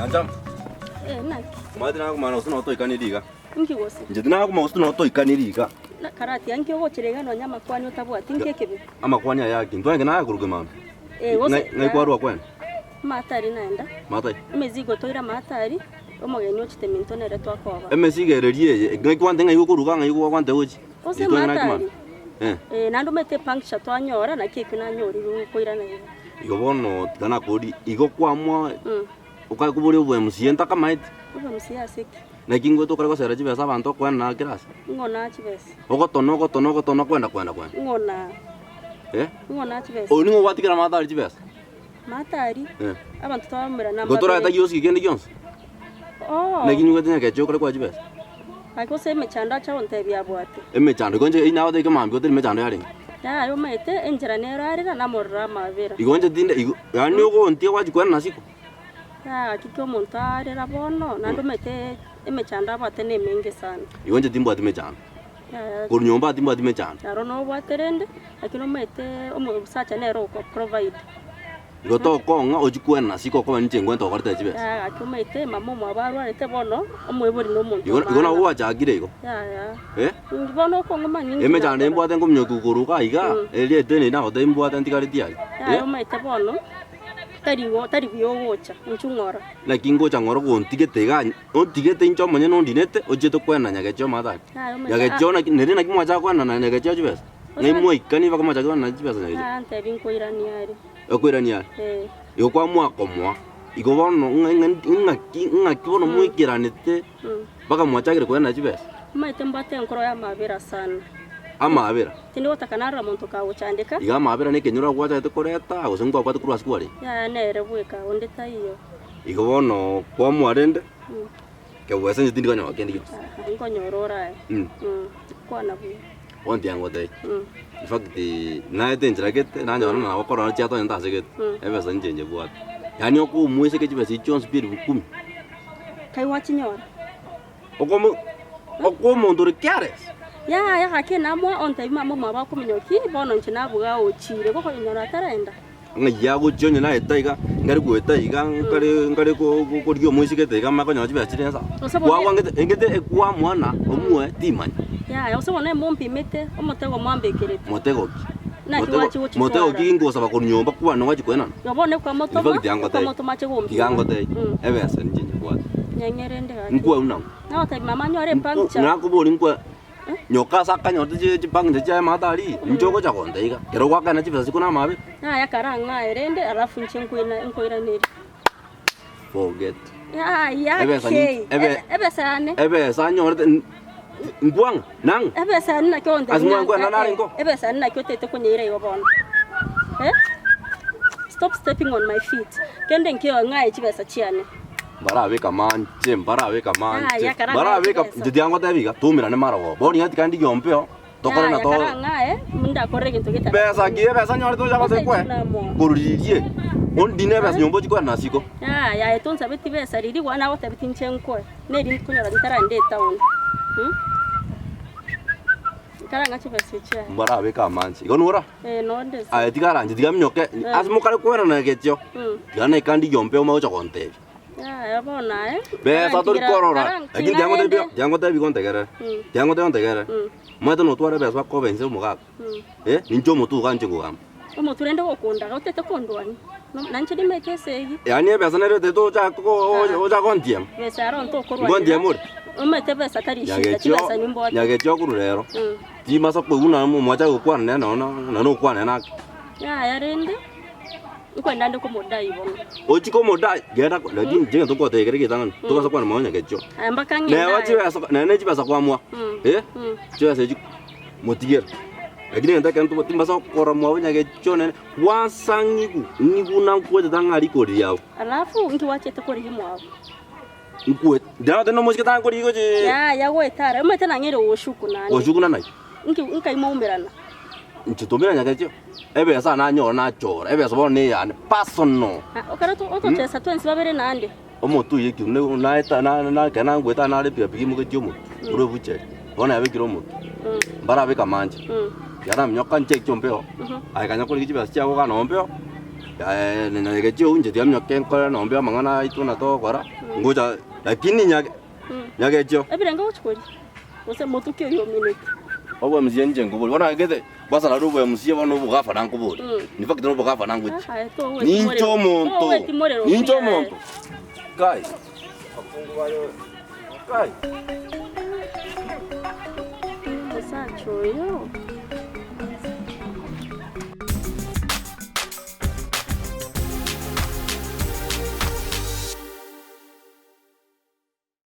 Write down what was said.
Anjam. Naki. Madina kumana usuna oto ikaniriga. Nkigose. Njidina kuma usuna oto ikaniriga. Na karati yanki ogo chirengano nyama kwani utabwa tinke kebe. Ama kwani yaki. Ntwange na guruge mama. Gose. Ngai kwaru kwani. Matari naenda. Matai. Mezigo toira matari. Omogeni ochite mintonere twakoba. Emesigererie ngai kwante ngai gukuruga ngai kwante uchi. Ose matari. Nando mete puncture twanyora na keke na nyori koira na hiyo. Igo bono tana kodi igo kwamwa. Ukakuburi ubwe musienta kama iti. Ubwe musiasiki. Na kingo to karego sera chibesa bantu kwani na kirasi. Ngona chibesa. Ogotono kwenda. Ngona. Ngona chibesa. Oni ngo watikira matari chibesa. Matari. Abantu twamira namba. Gotora ta yoski kende gyons. Na kingo tenya kecho kare kwa chibesa. Ako se mechanda cha onte bya bwate. Emechanda gonje ina wade kama ambi gotere mechanda yari. Ya yo mete enjira nero arira na morra mavera. Igonje dinde yani ugo ontie waji kwa nasiko. Ya kikyo montare la bono nando mete emechanda bwate ne mingi sana. Igonje dimbo ati mechanda. Kur nyomba dimbo ati mechanda. Ya rono bwate rende akino mete omo sacha nero ko provide. Goto konga ojikwa nasiko kwa nje ngwento korte chibesa. Ya akyo mete mamo mwabaru arete bono omo ebori no muntu. Igona uwa chagire igo. Ya. Bono ko ngoma nyingi. Emechanda mbwate ngomnyo kukuruka iga elie tene na ode mbwate ntikari tiari. Ya yo mete bono tari byogocha nchungora. Na kingo changoro gontigete ga ontigete incho monye no ndinete ojeto kwena nyagecho mata. Nyagecho na nere na kimwa cha kwena na nyagecho chibesa. Ngai moi kani baka macha kwena chibesa nyagecho. Ante binko irani ari. Okwirani ari. Yo kwa mwa komwa. Igo bono ngaki bono muikiranete. Baka mwachagire kwena chibesa. Maite mbate nkoro ya mabera sana. Amabera. Tindi watakanara muntu ka uchandika. Iga amabera ne kenyura kwacha te koreta gusengwa kwatu kurwa sikwari. Ya nere bweka onde tayo. Igo bono kwa mwarende. Ke wese ndindi kanyo kendi. Ngo nyorora. Kwa na bu. Onti yango te. In fact na tenjira kete na nyona na wakora cha to nda seket. Ebe sanje bwat. Yani oku muise ke chibesi Jones Speed bukumi. Kai wachi nyora. Okomo ndore kyares. Ya hake namwa onte mama mwa ko minyoki bono nchina buga ochire ko nyora tarenda. Nga go jonye na etaiga ngari go etaiga ngari ko dio muise ke tega ma ko nyochi besi tensa. Wa wangete engete kwa mwana omwe timanya. Ya ose wona mompi mete omotego mwambekere. Motego. Na kiwachi uchi. Motego kingo saba ko nyomba kwa no wachi kwena. Yobone kwa moto. Kwa moto mache gombi. Kigango te. Ebe asenje kwa. Nyanyerende ga. Nkwa una. Na wata mama nyore pangcha. Na ko boli nkwa. Nyoka saka nyote je pangde je matari. Njoko cha konde iga. Kero kwa kana chipesa sikuna mabe. Na ya karanga erende alafu nkoira neri. Forget. Ya. Ebe sa nyore ngwang nang. Ebe sa na kyonde. Asmwa ngwa na naringo. Ebe sa na kyote te kunyira yo bono. Stop stepping on my feet. Kende nkyo ngai chibesa chiane. Barabe kamanje. Barabe ka ndiango tabiga tumira ne marago. Boni ati kandi yompeo. Tokore na to. Ngai munda korre kintu kita. Besa gie besa nyore to jaba se kwe. Kururirie. On dine besa nyombo chiko na siko. Ya etonsa beti besa riri wana wata beti nchenko. Ne ri kunyora ntara nde town. Karanga chibesa chia. Barabe kamanje. Igonura? No ndes. Tigaranje tigamnyoke. Asmo kare kwena na gecho. Yana kandi yompeo ma ucha konte. Ya bona Besa tori korora. Agin jango te bigonte gara. Jango te onte gara. Mata no twara besa ko bense muga. Ninjo mutu kanje ngam. Omo turende okunda ka utete kondwani. Nanche dime kesegi. Yani besa nere te to cha ko oja kontiem. Besa ron to korwa. Kontiem mur. Omo te besa tari shita chibesa nimbo. Nyage cho kurero. Ti masa ko una mo macha ko kwan ne no kwan na. Ya rende. Ukwenda ndiko modai bono. Ochi ko modai gera ko lakini jenga to ko te gere gitangan. To basa kwan mo nyage cho. Ambaka ngi. Ne wachi besa ne chi besa kwa mo. Cho se ji motiger. Lakini ndaka ntu timbasa kora mo nyage cho ne wasangigu ngigu na ko de tangari ko riao. Alafu ngi wache te ko ri mo. Nkuwe. Dana tena moshika tanga ko rigo je. Ya wetara. Umete na ngere oshuku nani. Oshuku nani. Nkai mo umerana. Nchitomira nyage cho. Ebe sa na nyora na chora. Ebe so ne ya personal. Okara to oto chesa twensi babere nande. Omo tu yeki ne na eta na kana ngweta na le pia pigi mu ke tiomo. Uro buche. Bona abe kiro mu. Bara abe kamanje. Yara mnyoka nche chompeo. Ai kanya ko ligi basi chako kana ompeo. ninageje unje diamnya kenkora nombe amangana ituna to kora ngoja lakini nyagejo Ebire ngo chukuri. Ose motukio yo minute. obwa mzienje ngubuli bona gete basa la rubo mzie bona ubugafa nangubuli ni fakito ubugafa nanguchi nincho muntu kai afungu wale kai Sacho yo.